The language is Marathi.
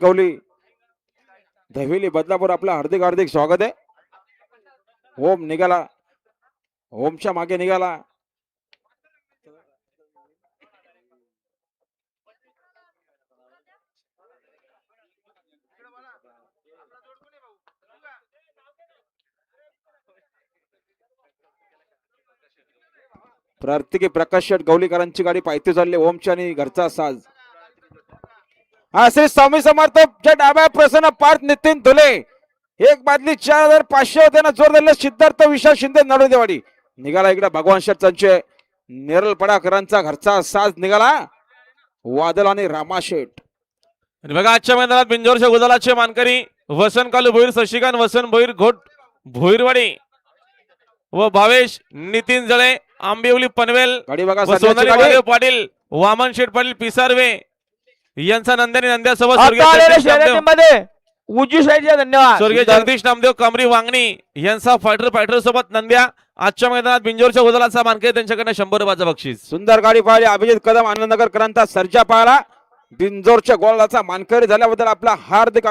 गवली दहिवली बदलापूर आपलं हार्दिक हार्दिक स्वागत आहे. ओम निघाला, ओमच्या मागे निघाला. प्रत्येकी प्रकाश शेट गवलीकरांची गाडी पायथी चालली. ओमच्या आणि घरचा साज. हा श्री स्वामी समर्थच्या डाव्या प्रसन्न पार्थ नितीन धुले. एक बादली 4500 त्यांना जोर दिले. सिद्धार्थ विशाल शिंदे नळदेवाडी निघाला. इकडे भगवान शेठ संचय नेरळ पडाकरांचा घरचा साज निघाला. वादल आणि रामा शेठ. आणि बघा आजच्या मैदानात बिंजोरच्या गुलालाचे मानकरी वसंत कालू भोईर, शशिकांत वसंत भोईर घोट भोईरवाडी व भावेश नितीन जळे आंबिवली पनवेल गाडी बघा व सोनाली महादेव पाटील वामन शेठ पाटील पिसारवे यांचा नंदनी नंद्यासोबत मध्ये उजवी साईडच्या धन्यवाद. स्वर्गीय जगदीश नामदेव कमरी वांगणी यांचा फायटर सोबत नंद्या आजच्या मैदानात बिंजोरच्या गुलालाचा मानकरी त्यांच्याकडे 100 रुपयाचं बक्षीस. सुंदर गाडी पाहिली. अभिजित कदम आनंदनगर करांचा सर्जा पाहिला. बिंजोरच्या गोलाचा मानकरी झाल्याबद्दल आपला हार्दिक